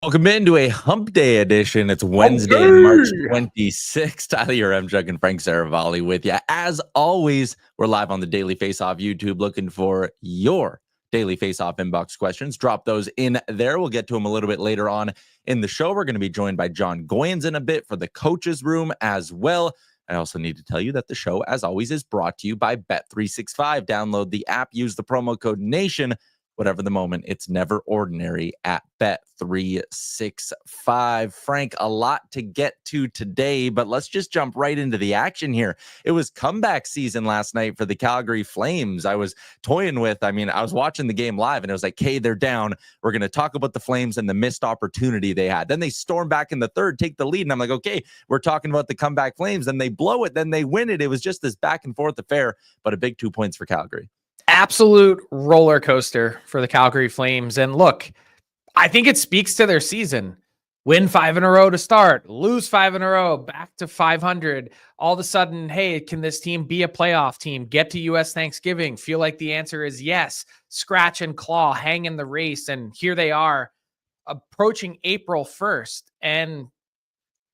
Welcome into a Hump Day edition. It's Wednesday, March 26th. Tyler Yaremchuk and Frank Saravalli with you. As always, we're live on the Daily Faceoff YouTube looking for your Daily Faceoff inbox questions. Drop those in there. We'll get to them a little bit later on in the show. We're going to be joined by John Goyens in a bit for the coaches room as well. I also need to tell you that the show, as always, is brought to you by Bet365. Download the app, use the promo code NATION. Whatever the moment, it's never ordinary at Bet365. Frank, a lot to get to today, but let's just jump right into the action here. It was comeback season last night for the Calgary Flames. I was I was watching the game live and it was like, hey, they're down. We're going to talk about the Flames and the missed opportunity they had. Then they storm back in the third, take the lead. And I'm like, okay, we're talking about the comeback Flames. Then they blow it. Then they win it. It was just this back and forth affair, but a big 2 points for Calgary. Absolute roller coaster for the Calgary Flames. And look, I think it speaks to their season. Win 5 in a row to start, lose 5 in a row, back to 500. All of a sudden, hey, can this team be a playoff team? Get to U.S. Thanksgiving? Feel like the answer is yes. Scratch and claw, hang in the race. And here they are approaching April 1st. And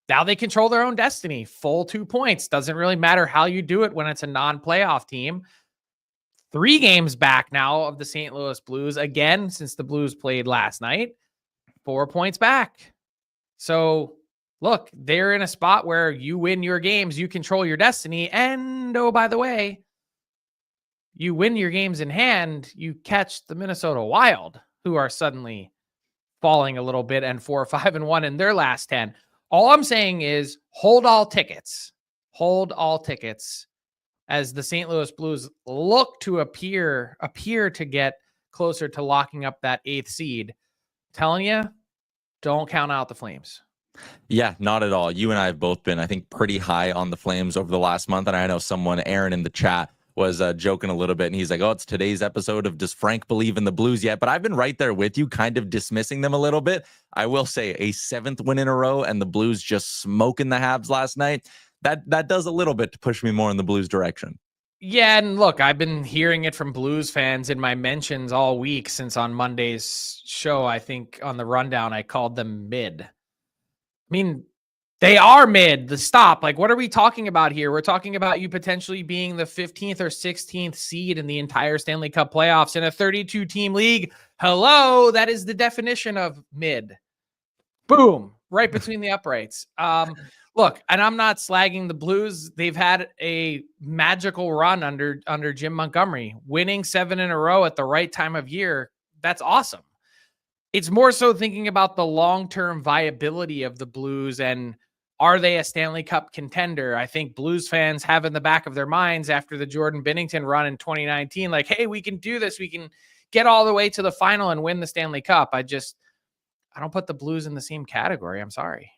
now they control their own destiny. Full 2 points. Doesn't really matter how you do it when it's a non-playoff team. 3 games back now of the St. Louis Blues. Again, since the Blues played last night, 4 points back. So, look, they're in a spot where you win your games, you control your destiny. And, oh, by the way, you win your games in hand, you catch the Minnesota Wild, who are suddenly falling a little bit and 4-5-1 in their last 10. All I'm saying is hold all tickets. Hold all tickets. As the St. Louis Blues look to appear to get closer to locking up that 8th seed. Telling you, don't count out the Flames. Yeah, not at all. You and I have both been, I think, pretty high on the Flames over the last month. And I know Aaron in the chat, was joking a little bit. And he's like, oh, it's today's episode of Does Frank Believe in the Blues Yet? But I've been right there with you, kind of dismissing them a little bit. I will say a 7th win in a row and the Blues just smoking the Habs last night. That does a little bit to push me more in the Blues direction. Yeah, and look, I've been hearing it from Blues fans in my mentions all week since on Monday's show. I think on the rundown, I called them mid. I mean, they are mid. The stop. Like, what are we talking about here? We're talking about you potentially being the 15th or 16th seed in the entire Stanley Cup playoffs in a 32-team league. Hello, that is the definition of mid. Boom, right between the uprights. Look, and I'm not slagging the Blues. They've had a magical run under Jim Montgomery, winning 7 in a row at the right time of year. That's awesome. It's more so thinking about the long-term viability of the Blues and are they a Stanley Cup contender? I think Blues fans have in the back of their minds after the Jordan Binnington run in 2019, like, hey, we can do this. We can get all the way to the final and win the Stanley Cup. I don't put the Blues in the same category. I'm sorry.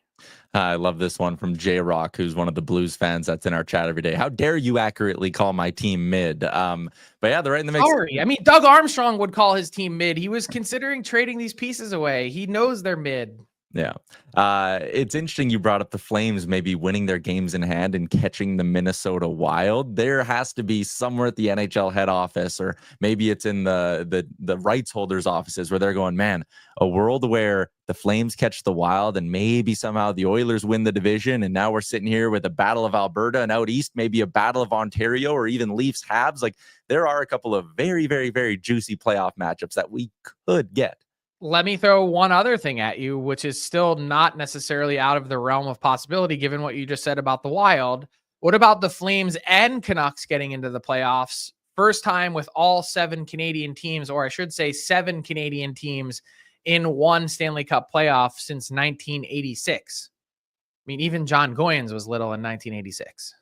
I love this one from J-Rock, who's one of the Blues fans that's in our chat every day. How dare you accurately call my team mid? But yeah, they're right in the mix. Sorry. I mean, Doug Armstrong would call his team mid. He was considering trading these pieces away. He knows they're mid. Yeah. It's interesting you brought up the Flames maybe winning their games in hand and catching the Minnesota Wild. There has to be somewhere at the NHL head office, or maybe it's in the rights holders' offices where they're going, man, a world where the Flames catch the Wild and maybe somehow the Oilers win the division. And now we're sitting here with a Battle of Alberta, and out east, maybe a Battle of Ontario, or even Leafs Habs. Like, there are a couple of very, very, very juicy playoff matchups that we could get. Let me throw one other thing at you, which is still not necessarily out of the realm of possibility, given what you just said about the Wild. What about the Flames and Canucks getting into the playoffs? First time with all 7 Canadian teams, or I should say 7 Canadian teams in one Stanley Cup playoff since 1986. I mean, even John Goyens was little in 1986.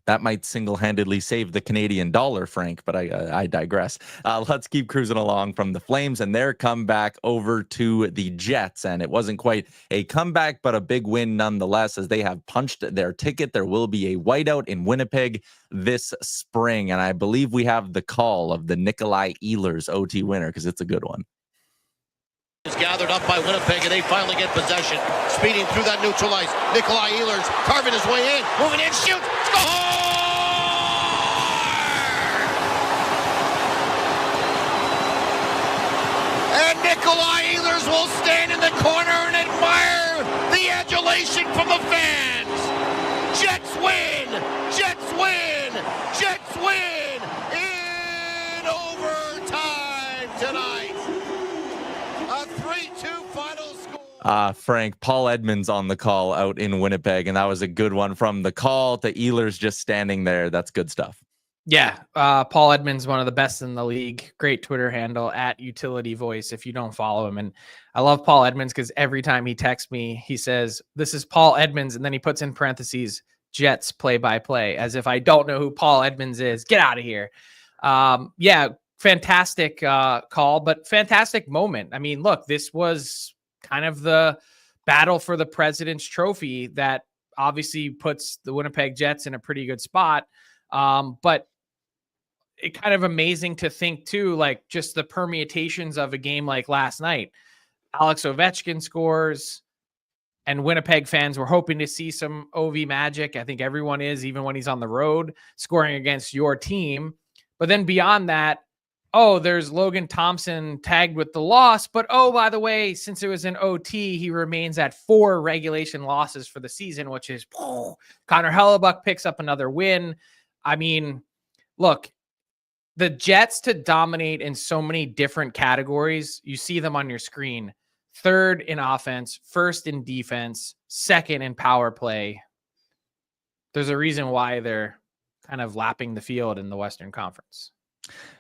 that might single-handedly save the Canadian dollar, Frank, but I digress. Let's keep cruising along from the Flames and their comeback over to the Jets. And it wasn't quite a comeback, but a big win nonetheless, as they have punched their ticket. There will be a whiteout in Winnipeg this spring. And I believe we have the call of the Nikolai Ehlers OT winner, because it's a good one. Is gathered up by Winnipeg, and they finally get possession. Speeding through that neutral ice. Nikolai Ehlers carving his way in, moving in, shoots, score! And Nikolai Ehlers will stand in the corner and admire the adulation from the fans. Jets win! Jets win! Jets win! In overtime tonight. A 3-2 final score. Frank, Paul Edmonds on the call out in Winnipeg, and that was a good one. From the call to Ehlers just standing there. That's good stuff. Yeah, Paul Edmonds, one of the best in the league. Great Twitter handle at Utility Voice if you don't follow him. And I love Paul Edmonds because every time he texts me, he says, "This is Paul Edmonds," and then he puts in parentheses, "Jets play-by-play," as if I don't know who Paul Edmonds is. Get out of here. Yeah, fantastic call, but fantastic moment. I mean, look, this was kind of the battle for the President's Trophy that obviously puts the Winnipeg Jets in a pretty good spot. But it kind of amazing to think too, like just the permutations of a game like last night. Alex Ovechkin scores, and Winnipeg fans were hoping to see some OV magic. I think everyone is, even when he's on the road, scoring against your team. But then beyond that, oh, there's Logan Thompson tagged with the loss. But oh, by the way, since it was an OT, he remains at 4 regulation losses for the season, which is Connor Hellebuyck picks up another win. I mean, look, the Jets to dominate in so many different categories. You see them on your screen. 3rd in offense, 1st in defense, 2nd in power play. There's a reason why they're kind of lapping the field in the Western Conference.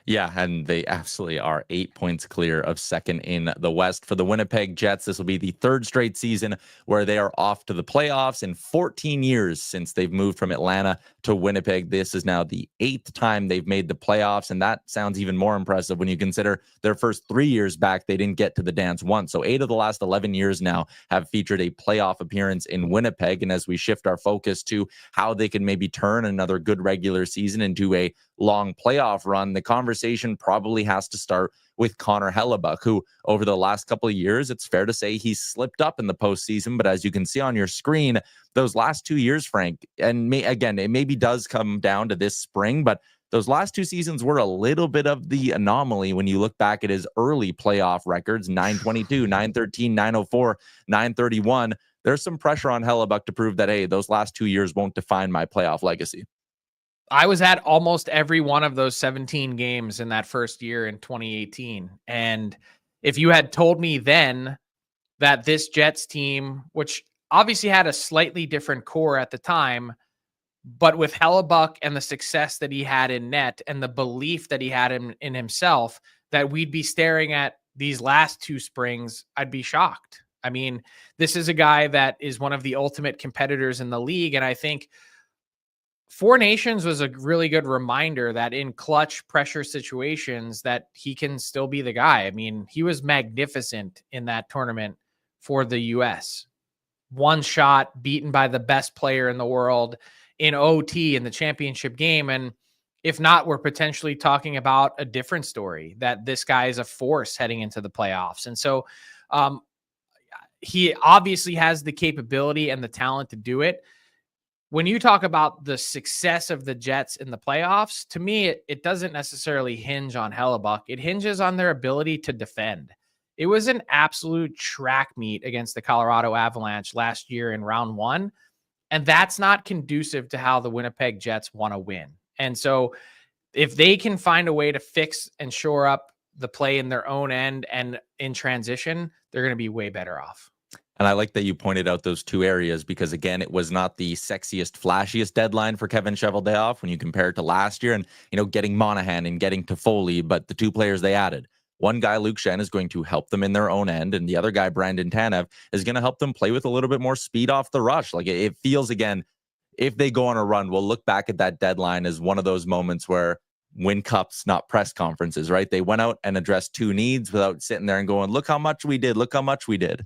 Yeah, and they absolutely are 8 points clear of 2nd in the West. For the Winnipeg Jets, this will be the 3rd straight season where they are off to the playoffs in 14 years since they've moved from Atlanta to Winnipeg. This is now the 8th time they've made the playoffs, and that sounds even more impressive when you consider their first 3 years back, they didn't get to the dance once. So 8 of the last 11 years now have featured a playoff appearance in Winnipeg. And as we shift our focus to how they can maybe turn another good regular season into a long playoff run, the conversation probably has to start with Connor Hellebuyck, who over the last couple of years, it's fair to say he's slipped up in the postseason. But as you can see on your screen, those last 2 years, Frank, and again, it maybe does come down to this spring, but those last 2 seasons were a little bit of the anomaly when you look back at his early playoff records: 922, 913, 904, 931. There's some pressure on Hellebuyck to prove that, hey, those last 2 years won't define my playoff legacy. I was at almost every one of those 17 games in that first year in 2018. And if you had told me then that this Jets team, which obviously had a slightly different core at the time, but with Hellebuyck and the success that he had in net and the belief that he had in himself, that we'd be staring at these last 2 springs, I'd be shocked. I mean, this is a guy that is one of the ultimate competitors in the league. And I think Four Nations was a really good reminder that in clutch pressure situations that he can still be the guy. I mean, he was magnificent in that tournament for the US. One shot, beaten by the best player in the world in OT in the championship game. And if not, we're potentially talking about a different story, that this guy is a force heading into the playoffs. And so he obviously has the capability and the talent to do it. When you talk about the success of the Jets in the playoffs, to me, it doesn't necessarily hinge on Hellebuyck. It hinges on their ability to defend. It was an absolute track meet against the Colorado Avalanche last year in round 1. And that's not conducive to how the Winnipeg Jets want to win. And so if they can find a way to fix and shore up the play in their own end and in transition, they're going to be way better off. And I like that you pointed out those 2 areas because, again, it was not the sexiest, flashiest deadline for Kevin Cheveldayoff when you compare it to last year and, getting Monahan and getting Toffoli. But the 2 players they added, one guy, Luke Schenn, is going to help them in their own end. And the other guy, Brandon Tanev, is going to help them play with a little bit more speed off the rush. Like it feels, again, if they go on a run, we'll look back at that deadline as one of those moments where win cups, not press conferences, right? They went out and addressed two needs without sitting there and going, look how much we did. Look how much we did.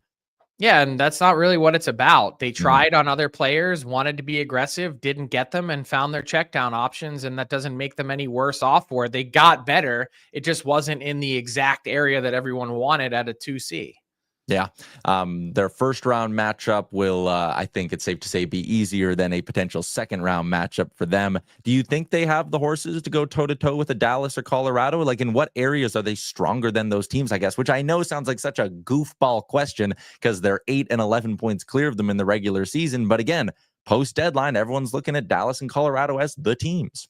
Yeah, and that's not really what it's about. They tried on other players, wanted to be aggressive, didn't get them, and found their check down options, and that doesn't make them any worse off for it. They got better. It just wasn't in the exact area that everyone wanted at a 2C. Yeah. Their first round matchup will, I think it's safe to say, be easier than a potential second round matchup for them. Do you think they have the horses to go toe to toe with a Dallas or Colorado? Like, in what areas are they stronger than those teams, I guess, which I know sounds like such a goofball question because they're 8 and 11 points clear of them in the regular season. But again, post deadline, everyone's looking at Dallas and Colorado as the teams.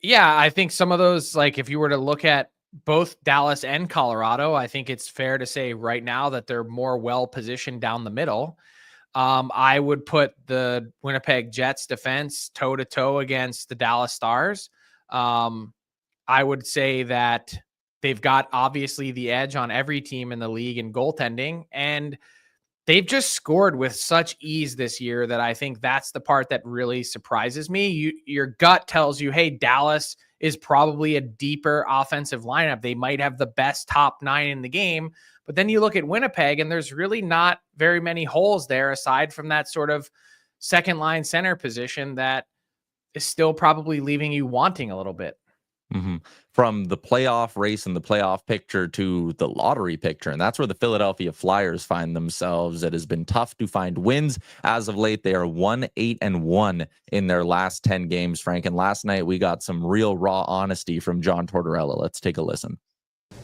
Yeah, I think some of those, like if you were to look at both Dallas and Colorado, I think it's fair to say right now that they're more well positioned down the middle. I would put the Winnipeg Jets defense toe to toe against the Dallas Stars. I would say that they've got obviously the edge on every team in the league in goaltending, and they've just scored with such ease this year that I think that's the part that really surprises me. Your gut tells you, hey, Dallas is probably a deeper offensive lineup. They might have the best top 9 in the game, but then you look at Winnipeg and there's really not very many holes there aside from that sort of second line center position that is still probably leaving you wanting a little bit. Mm-hmm. From the playoff race and the playoff picture to the lottery picture. And that's where the Philadelphia Flyers find themselves. It has been tough to find wins. As of late, they are 1-8-1 in their last 10 games, Frank. And last night, we got some real raw honesty from John Tortorella. Let's take a listen.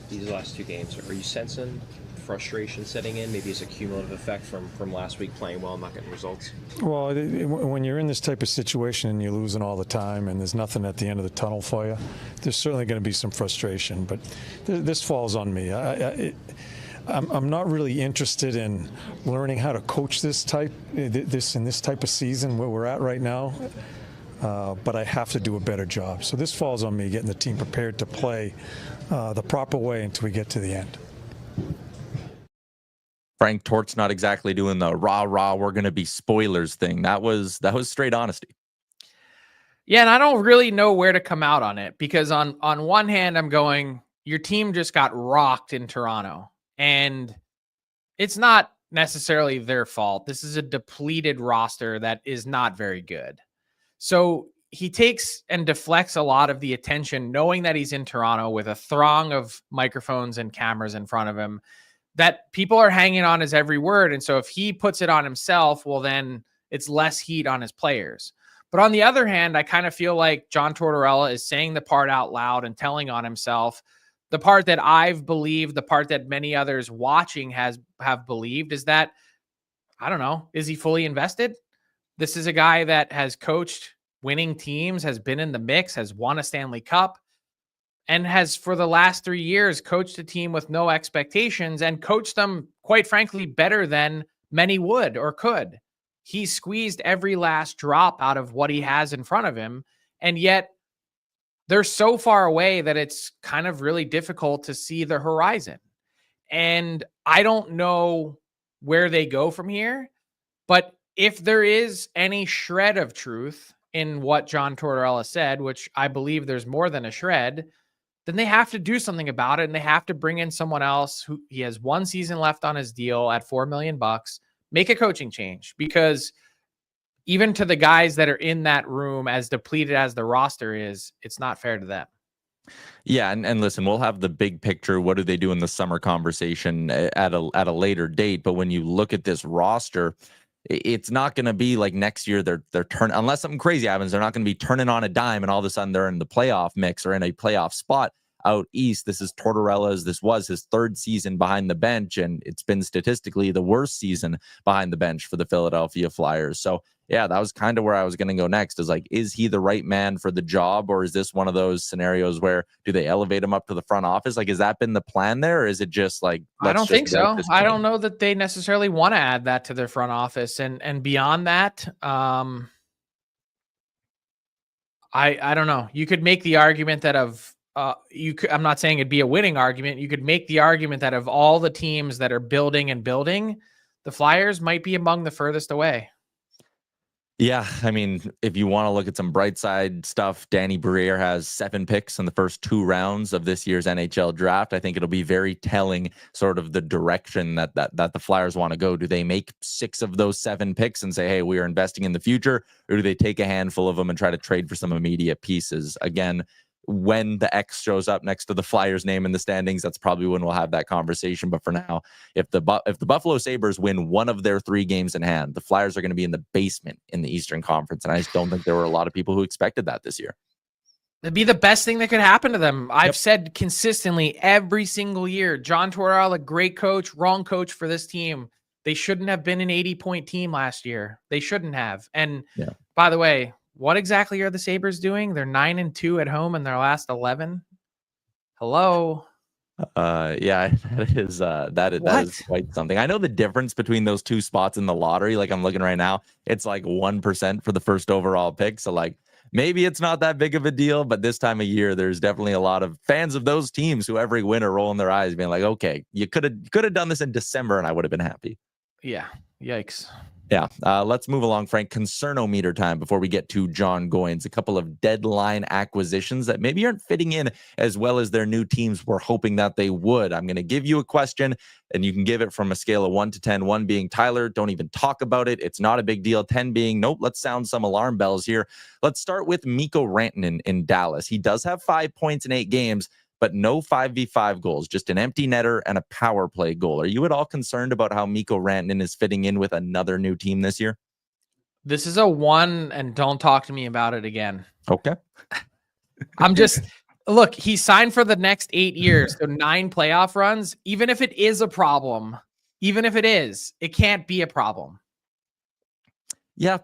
These last 2 games, are you sensing frustration setting in? Maybe it's a cumulative effect from last week playing well and not getting results? Well, when you're in this type of situation and you're losing all the time and there's nothing at the end of the tunnel for you, there's certainly going to be some frustration. But this falls on me. I'm not really interested in learning how to coach this type of season where we're at right now. But I have to do a better job. So this falls on me, getting the team prepared to play the proper way until we get to the end. Frank, Tort's not exactly doing the rah, we're going to be spoilers thing. That was straight honesty. Yeah, and I don't really know where to come out on it because on one hand, I'm going, your team just got rocked in Toronto, and it's not necessarily their fault. This is a depleted roster that is not very good. So he takes and deflects a lot of the attention, knowing that he's in Toronto with a throng of microphones and cameras in front of him, that people are hanging on his every word. And so if he puts it on himself, well, then it's less heat on his players. But on the other hand, I kind of feel like John Tortorella is saying the part out loud and telling on himself. The part that I've believed, the part that many others watching have believed is that, I don't know, is he fully invested? This is a guy that has coached winning teams, has been in the mix, has won a Stanley Cup, and has for the last 3 years coached a team with no expectations and coached them, quite frankly, better than many would or could. He squeezed every last drop out of what he has in front of him. And yet they're so far away that it's kind of really difficult to see the horizon. And I don't know where they go from here, but if there is any shred of truth in what John Tortorella said, which I believe there's more than a shred, then they have to do something about it, and they have to bring in someone else who he has 1 season left on his deal at $4 million, make a coaching change, because even to the guys that are in that room, as depleted as the roster is, it's not fair to them. Yeah, and listen, we'll have the big picture. What do they do in the summer conversation at a later date? But when you look at this roster, it's not going to be like next year they're turning, unless something crazy happens, they're not going to be turning on a dime and all of a sudden they're in the playoff mix or in a playoff spot out east. This was his 3rd season behind the bench, and it's been statistically the worst season behind the bench for the Philadelphia Flyers. So yeah, that was kind of where I was going to go next, is like, is he the right man for the job, or is this one of those scenarios where do they elevate him up to the front office? Like, has that been the plan there, or is it just like, I don't think so. I don't know that they necessarily want to add that to their front office. And beyond that, I don't know. You could make the argument that I'm not saying it'd be a winning argument. You could make the argument that of all the teams that are building, the Flyers might be among the furthest away. Yeah, I mean, if you want to look at some bright side stuff, Danny Briere has 7 picks in the first 2 rounds of this year's NHL draft. I think it'll be very telling, sort of the direction that the Flyers want to go. Do they make 6 of those 7 picks and say, hey, we are investing in the future, or do they take a handful of them and try to trade for some immediate pieces? Again, when the X shows up next to the Flyers name in the standings, that's probably when we'll have that conversation. But for now, if the Buffalo Sabres win one of their 3 games in hand, the Flyers are going to be in the basement in the Eastern Conference. And I just don't think there were a lot of people who expected that this year. It'd be the best thing that could happen to them. I've said consistently every single year, John Tortorella, great coach, wrong coach for this team. They shouldn't have been an 80-point team last year. They shouldn't have. And by the way, what exactly are the Sabres doing? They're 9-2 at home in their last 11. Hello. Yeah, that is quite something. I know the difference between those 2 spots in the lottery. Like, I'm looking right now, it's like 1% for the first overall pick. So like, maybe it's not that big of a deal, but this time of year, there's definitely a lot of fans of those teams who every win are rolling their eyes, being like, okay, you could have done this in December and I would have been happy. Yeah. Yikes. Yeah. Let's move along, Frank. Concernometer time before we get to John Goins. A couple of deadline acquisitions that maybe aren't fitting in as well as their new teams were hoping that they would. I'm going to give you a question, and you can give it from a scale of 1 to 10. 1 being Tyler, don't even talk about it. It's not a big deal. 10 being, nope, let's sound some alarm bells here. Let's start with Mikko Rantanen in Dallas. He does have 5 points in 8 games, but no 5v5 goals, just an empty netter and a power play goal. Are you at all concerned about how Mikko Rantanen is fitting in with another new team this year? This is a 1, and don't talk to me about it again. Okay. I'm just, look, he signed for the next 8 years, so 9 playoff runs. Even if it is a problem, it can't be a problem. Yeah.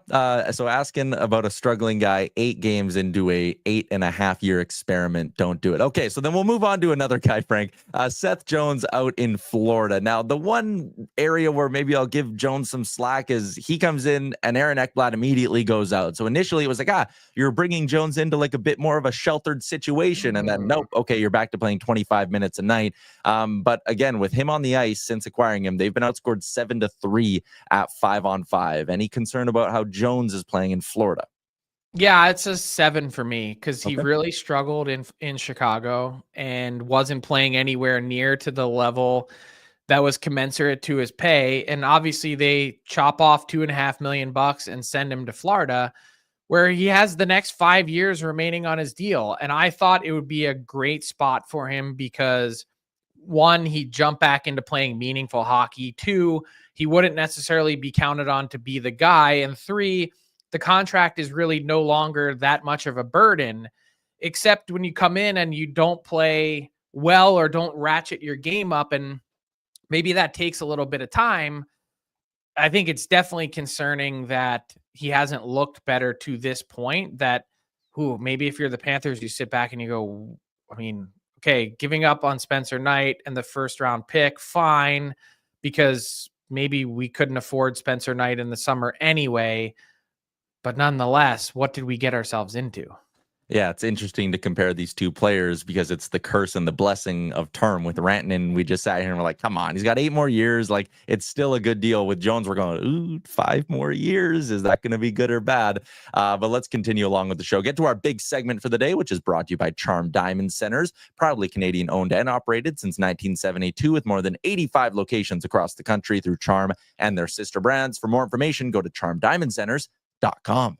So asking about a struggling guy 8 games into a 8.5-year experiment. Don't do it. Okay. So then we'll move on to another guy, Frank. Seth Jones out in Florida. Now, the one area where maybe I'll give Jones some slack is he comes in and Aaron Ekblad immediately goes out. So initially it was like, you're bringing Jones into like a bit more of a sheltered situation. And then, nope. Okay. You're back to playing 25 minutes a night. But again, with him on the ice since acquiring him, they've been outscored 7-3 at 5-on-5. Any concern about how Jones is playing in Florida? Yeah, it's a 7 for me because he really struggled in Chicago and wasn't playing anywhere near to the level that was commensurate to his pay. And obviously they chop off $2.5 million and send him to Florida, where he has the next 5 years remaining on his deal. And I thought it would be a great spot for him because 1, he'd jump back into playing meaningful hockey. 2, he wouldn't necessarily be counted on to be the guy. And 3, the contract is really no longer that much of a burden, except when you come in and you don't play well or don't ratchet your game up. And maybe that takes a little bit of time. I think it's definitely concerning that he hasn't looked better to this point. That, maybe if you're the Panthers, you sit back and you go, I mean, okay, giving up on Spencer Knight and the first round pick, fine, because maybe we couldn't afford Spencer Knight in the summer anyway. But nonetheless, what did we get ourselves into? Yeah, it's interesting to compare these 2 players because it's the curse and the blessing of term. With Rantanen, we just sat here and we're like, come on, he's got 8 more years. Like, it's still a good deal. With Jones, we're going, 5 more years. Is that going to be good or bad? But let's continue along with the show. Get to our big segment for the day, which is brought to you by Charm Diamond Centers, proudly Canadian owned and operated since 1972 with more than 85 locations across the country through Charm and their sister brands. For more information, go to charmdiamondcenters.com.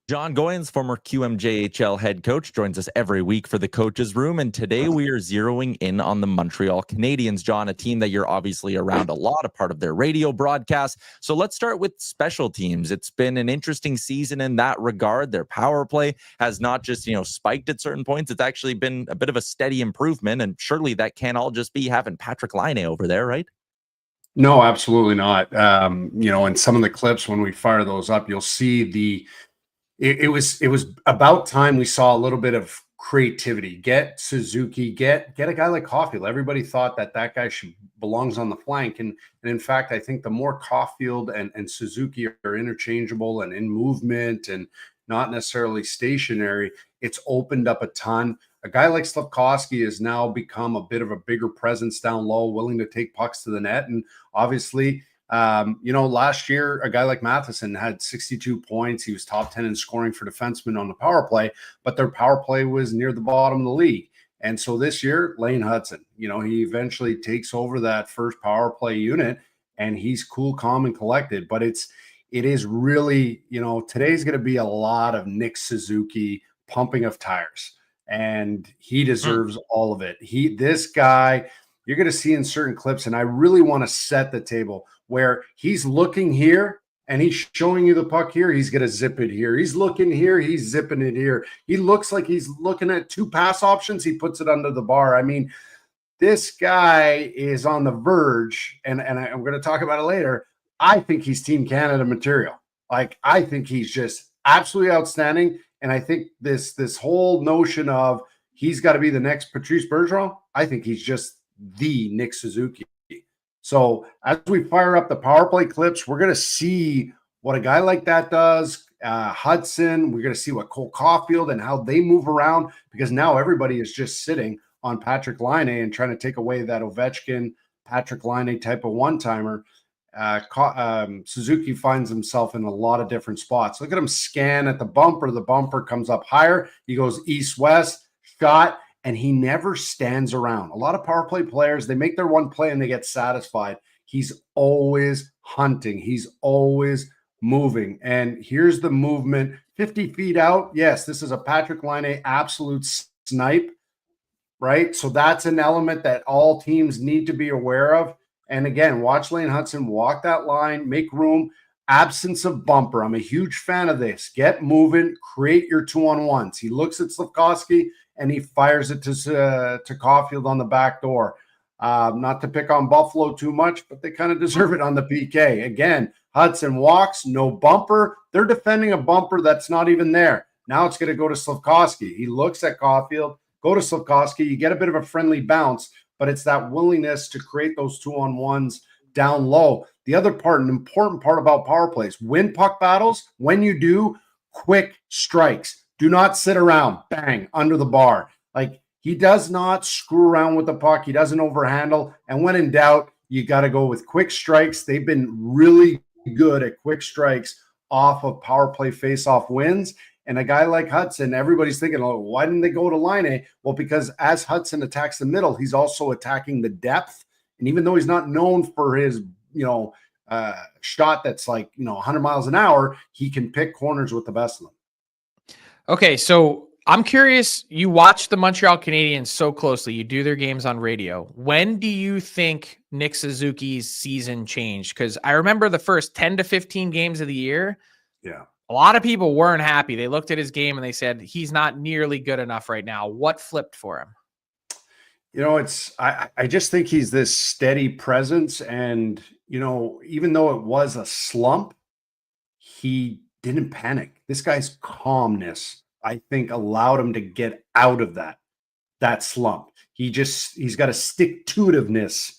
John Goins, former QMJHL head coach, joins us every week for the Coach's Room, and today we are zeroing in on the Montreal Canadiens, John, a team that you're obviously around a lot, a part of their radio broadcast. So let's start with special teams. It's been an interesting season in that regard. Their power play has not just, spiked at certain points. It's actually been a bit of a steady improvement, and surely that can't all just be having Patrick Laine over there, right? No, absolutely not. In some of the clips, when we fire those up, you'll see it was about time we saw a little bit of creativity. Get Suzuki, get a guy like Caulfield. Everybody thought that guy belongs on the flank. And in fact, I think the more Caulfield and Suzuki are interchangeable and in movement and not necessarily stationary, it's opened up a ton. a guy like Slafkovsky has now become a bit of a bigger presence down low, willing to take pucks to the net. And obviously, last year, a guy like Matheson had 62 points. He was top 10 in scoring for defensemen on the power play, but their power play was near the bottom of the league. And so this year, Lane Hudson, he eventually takes over that first power play unit, and he's cool, calm, and collected. But it is really, today's going to be a lot of Nick Suzuki pumping of tires, and he deserves all of it. This guy, you're going to see in certain clips, and I really want to set the table where he's looking here and he's showing you the puck here. He's going to zip it here. He's looking here. He's zipping it here. He looks like he's looking at 2 pass options. He puts it under the bar. I mean, this guy is on the verge, and I'm going to talk about it later. I think he's Team Canada material. Like, I think he's just absolutely outstanding. And I think this whole notion of he's got to be the next Patrice Bergeron, I think he's just the Nick Suzuki. So as we fire up the power play clips, we're going to see what a guy like that does. Hudson, we're going to see what Cole Caulfield and how they move around, because now everybody is just sitting on Patrick Laine and trying to take away that Ovechkin, Patrick Laine type of one-timer. Suzuki finds himself in a lot of different spots. Look at him scan at the bumper. The bumper comes up higher. He goes east-west, shot, and he never stands around. A lot of power play players, they make their one play and they get satisfied. He's always hunting. He's always moving. And here's the movement. 50 feet out. Yes, this is a Patrick Laine absolute snipe, right? So that's an element that all teams need to be aware of. And again, watch Lane Hudson walk that line, make room, absence of bumper. I'm a huge fan of this. Get moving, create your 2-on-1s. He looks at Slafkovsky and he fires it to Caulfield on the back door. Not to pick on Buffalo too much, but they kind of deserve it on the PK. Again, Hudson walks, no bumper. They're defending a bumper that's not even there. Now it's going to go to Slafkovsky. He looks at Caulfield, go to Slafkovsky. You get a bit of a friendly bounce, but it's that willingness to create those 2-on-1s down low. The other part, an important part about power plays, win puck battles. When you do, quick strikes. Do not sit around, bang, under the bar. Like, he does not screw around with the puck. He doesn't overhandle. And when in doubt, you got to go with quick strikes. They've been really good at quick strikes off of power play face-off wins. And a guy like Hudson, everybody's thinking, oh, why didn't they go to Laine? Well, because as Hudson attacks the middle, he's also attacking the depth. And even though he's not known for his, shot that's like, 100 miles an hour, he can pick corners with the best of them. Okay, so I'm curious. You watch the Montreal Canadiens so closely. You do their games on radio. When do you think Nick Suzuki's season changed? Because I remember the first 10 to 15 games of the year. Yeah. A lot of people weren't happy. They looked at his game and they said, he's not nearly good enough right now. What flipped for him? I just think he's this steady presence. And, even though it was a slump, he didn't panic. This guy's calmness, I think, allowed him to get out of that slump. He's got a stick-to-itiveness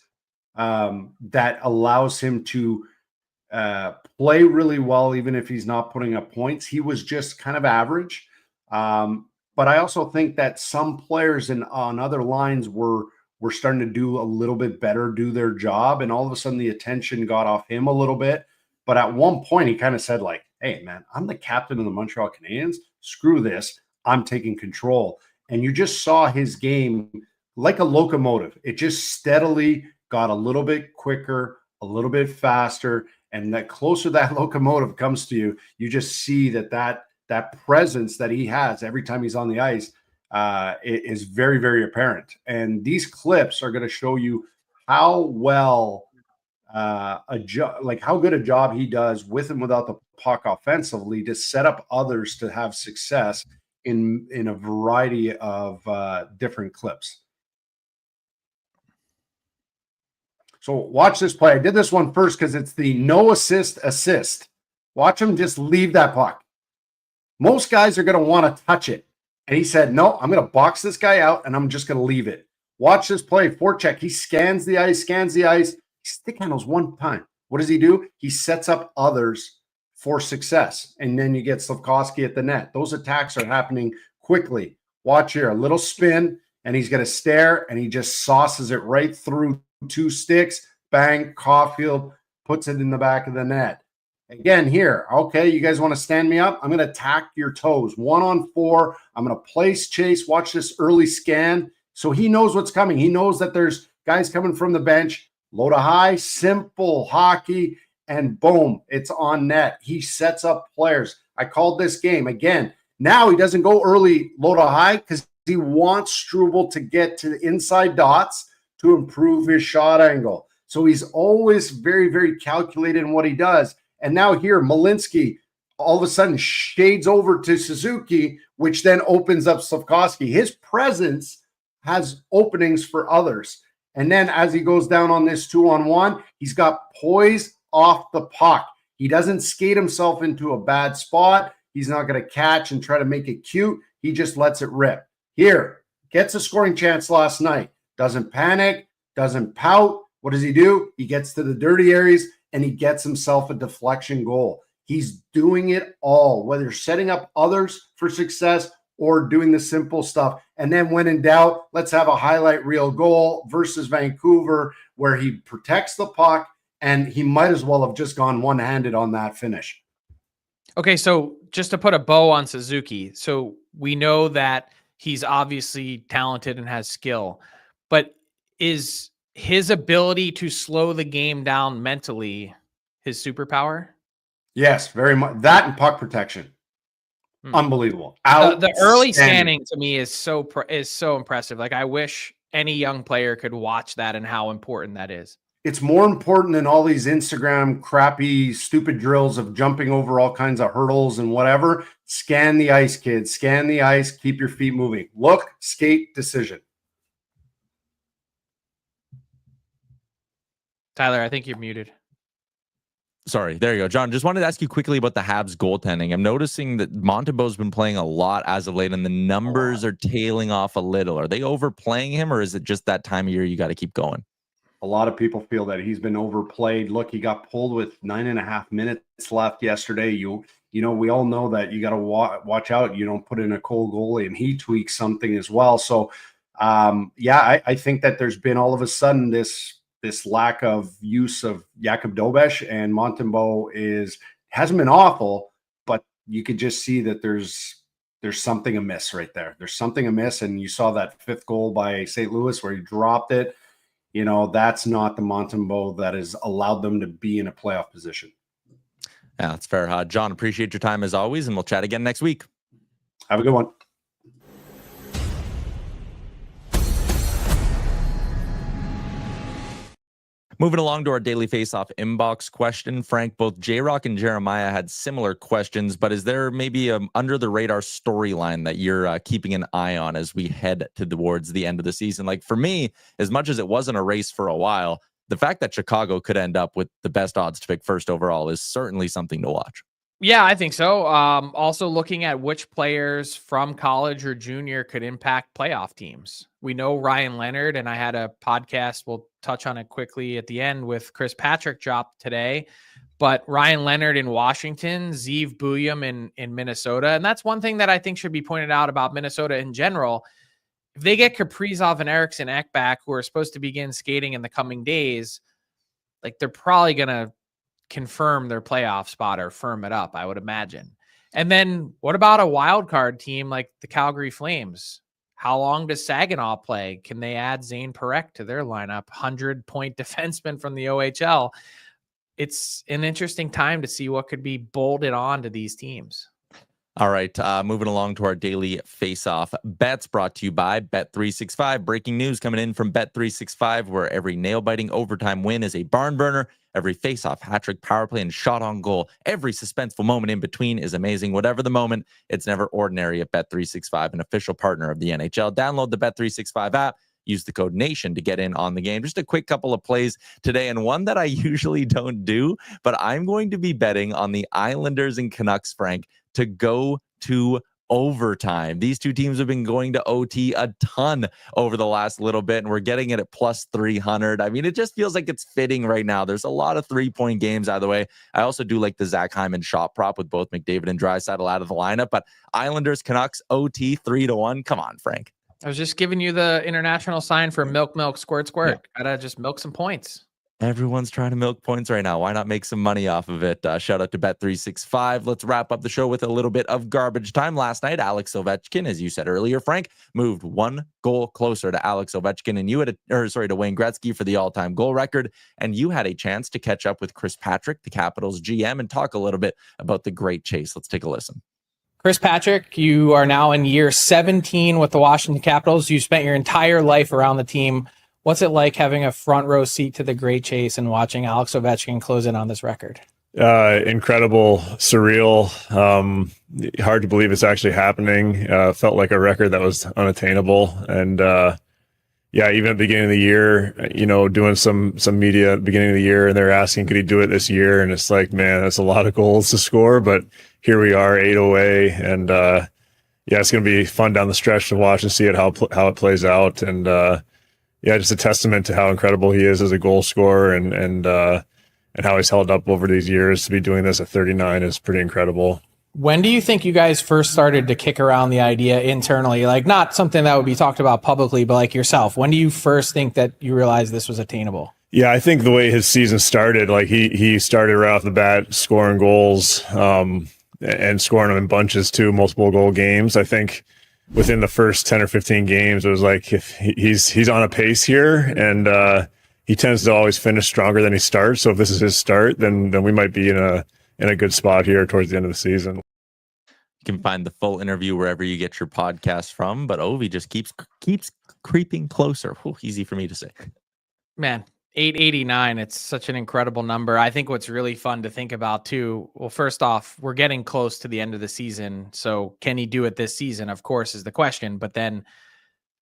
that allows him to play really well, even if he's not putting up points. He was just kind of average. But I also think that some players on other lines were starting to do a little bit better, do their job. And all of a sudden the attention got off him a little bit. But at one point he kind of said, like, hey, man, I'm the captain of the Montreal Canadiens. Screw this. I'm taking control. And you just saw his game like a locomotive. It just steadily got a little bit quicker, a little bit faster. And that closer that locomotive comes to you, you just see that presence that he has every time he's on the ice is very, very apparent. And these clips are going to show you how well how good a job he does with and without the puck offensively to set up others to have success in a variety of different clips. So watch this play. I did this one first because it's the no assist. Watch him just leave that puck. Most guys are going to want to touch it. And he said, no, I'm going to box this guy out and I'm just going to leave it. Watch this play. Forecheck. He scans the ice. He stick handles one time. What does he do? He sets up others for success. And then you get Slafkovsky at the net. Those attacks are happening quickly. Watch here, a little spin, and he's going to stare, and he just sauces it right through 2 sticks. Bang, Caulfield puts it in the back of the net. Again, here, okay, you guys want to stand me up? I'm going to attack your toes. 1-on-4. I'm going to place chase. Watch this early scan. So he knows what's coming. He knows that there's guys coming from the bench. Low to high, simple hockey, and boom, it's on net. He sets up players. I called this game. Again, now he doesn't go early low to high because he wants Struble to get to the inside dots to improve his shot angle. So he's always very, very calculated in what he does. And now here, Malinsky all of a sudden shades over to Suzuki, which then opens up Slafkovsky. His presence has openings for others. And then as he goes down on this 2-on-1, he's got poise off the puck. He doesn't skate himself into a bad spot. He's not going to catch and try to make it cute. He just lets it rip. Here, gets a scoring chance last night. Doesn't panic, doesn't pout. What does he do? He gets to the dirty areas and he gets himself a deflection goal. He's doing it all, whether setting up others for success or doing the simple stuff. And then when in doubt, let's have a highlight reel goal versus Vancouver where he protects the puck and he might as well have just gone one-handed on that finish. Okay, so just to put a bow on Suzuki, so we know that he's obviously talented and has skill, but is his ability to slow the game down mentally his superpower? Yes, very much. That and puck protection. Unbelievable. The early scanning to me is so impressive. Like, I wish any young player could watch that and how important that is. It's more important than all these Instagram crappy, stupid drills of jumping over all kinds of hurdles and whatever. Scan the ice, kids. Scan the ice. Keep your feet moving. Look, skate, decision. Tyler, I think you're muted. Sorry, there you go. John, just wanted to ask you quickly about the Habs goaltending. I'm noticing that Montembeau's been playing a lot as of late, and the numbers are tailing off a little. Are they overplaying him, or is it just that time of year you got to keep going? A lot of people feel that he's been overplayed. Look, he got pulled with 9.5 minutes left yesterday. You know, we all know that you got to watch out. You don't put in a cold goalie, and he tweaks something as well. So, I think that there's been all of a sudden this lack of use of Jakub Dobeš, and Montembeau hasn't been awful, but you could just see that there's something amiss right there. There's something amiss, and you saw that 5th goal by St. Louis where he dropped it. You know, that's not the Montembeau that has allowed them to be in a playoff position. Yeah, that's fair. John, appreciate your time as always, and we'll chat again next week. Have a good one. Moving along to our daily face-off inbox question, Frank, both J-Rock and Jeremiah had similar questions, but is there maybe a under-the-radar storyline that you're keeping an eye on as we head towards the end of the season? Like, for me, as much as it wasn't a race for a while, the fact that Chicago could end up with the best odds to pick first overall is certainly something to watch. Yeah, I think so. Also looking at which players from college or junior could impact playoff teams. We know Ryan Leonard, and I had a podcast, we'll touch on it quickly at the end, with Chris Patrick dropped today. But Ryan Leonard in Washington, Zeev Buium in Minnesota. And that's one thing that I think should be pointed out about Minnesota in general. If they get Kaprizov and Eriksson Ek back, who are supposed to begin skating in the coming days, like, they're probably going to confirm their playoff spot or firm it up, I would imagine. And then what about a wild card team like the Calgary Flames? How long does Saginaw play? Can they add Zane Parekh to their lineup? 100-point defenseman from the OHL. It's an interesting time to see what could be bolted on to these teams. All right, moving along to our daily face-off bets brought to you by Bet365. Breaking news coming in from Bet365, where every nail-biting overtime win is a barn burner. Every face-off, hat-trick, power play, and shot on goal. Every suspenseful moment in between is amazing. Whatever the moment, it's never ordinary at Bet365, an official partner of the NHL. Download the Bet365 app. Use the code NATION to get in on the game. Just a quick couple of plays today, and one that I usually don't do, but I'm going to be betting on the Islanders and Canucks, Frank, to go to overtime. These two teams have been going to OT a ton over the last little bit, and we're getting it at plus 300. I mean, it just feels like it's fitting right now. There's a lot of 3-point games out of the way. I also do like the Zach Hyman shot prop with both McDavid and Draisaitl out of the lineup, but Islanders Canucks OT 3-1. Come on, Frank. I was just giving you the international sign for milk, squirt. Yeah. Gotta just milk some points. Everyone's trying to milk points right now. Why not make some money off of it? Shout out to Bet365. Let's wrap up the show with a little bit of garbage time. Last night, Alex Ovechkin, as you said earlier, Frank, moved 1 goal closer to Alex Ovechkin, and you had to Wayne Gretzky for the all-time goal record. And you had a chance to catch up with Chris Patrick, the Capitals GM, and talk a little bit about the great chase. Let's take a listen. Chris Patrick, you are now in year 17 with the Washington Capitals. You spent your entire life around the team. What's it like having a front row seat to the great chase and watching Alex Ovechkin close in on this record? Incredible, surreal, hard to believe it's actually happening. Felt like a record that was unattainable. And even at the beginning of the year, doing some media at the beginning of the year, and they're asking, could he do it this year? And it's like, man, that's a lot of goals to score, but here we are 8 away. And it's going to be fun down the stretch to watch and see how it plays out. And just a testament to how incredible he is as a goal scorer and how he's held up over these years. To be doing this at 39 is pretty incredible. When do you think you guys first started to kick around the idea internally? Like, not something that would be talked about publicly, but like yourself, when do you first think that you realized this was attainable? Yeah, I think the way his season started, like he started right off the bat scoring goals and scoring them in bunches too, multiple goal games. I think within the first 10 or 15 games, it was like, if he's on a pace here, and he tends to always finish stronger than he starts. So if this is his start, then we might be in a good spot here towards the end of the season. You can find the full interview wherever you get your podcast from, but Ovi just keeps creeping closer. Whew, easy for me to say. Man, 889, it's such an incredible number. I think what's really fun to think about too, well, first off, we're getting close to the end of the season. So can he do it this season, of course, is the question. But then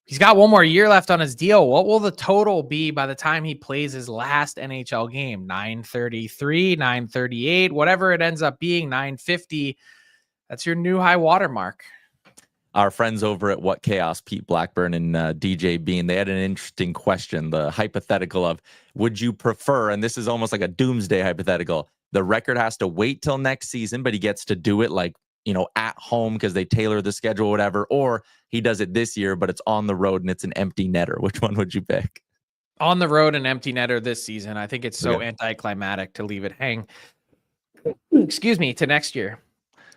he's got 1 more year left on his deal. What will the total be by the time he plays his last NHL game? 933, 938, whatever it ends up being, 950. That's your new high water mark. Our friends over at What Chaos, Pete Blackburn and DJ Bean, they had an interesting question, the hypothetical of, would you prefer, and this is almost like a doomsday hypothetical, the record has to wait till next season, but he gets to do it like, at home because they tailor the schedule, whatever, or he does it this year, but it's on the road and it's an empty netter. Which one would you pick? On the road and empty netter this season. I think it's so anticlimactic to leave it hang. Excuse me, to next year.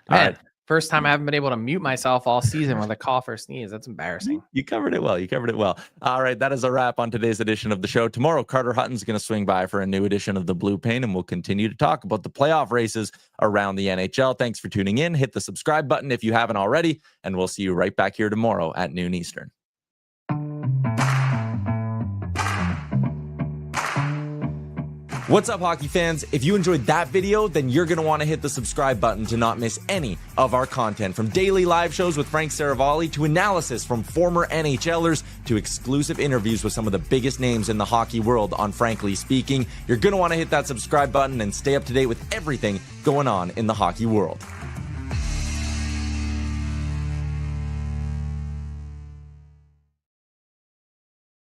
Man, all right. First time I haven't been able to mute myself all season with a cough or sneeze. That's embarrassing. You covered it well. All right, that is a wrap on today's edition of the show. Tomorrow, Carter Hutton's going to swing by for a new edition of the Blue Pain, and we'll continue to talk about the playoff races around the NHL. Thanks for tuning in. Hit the subscribe button if you haven't already, and we'll see you right back here tomorrow at noon Eastern. What's up, hockey fans? If you enjoyed that video, then you're going to want to hit the subscribe button to not miss any of our content, from daily live shows with Frank Saravalli to analysis from former NHLers to exclusive interviews with some of the biggest names in the hockey world on Frankly Speaking. You're going to want to hit that subscribe button and stay up to date with everything going on in the hockey world.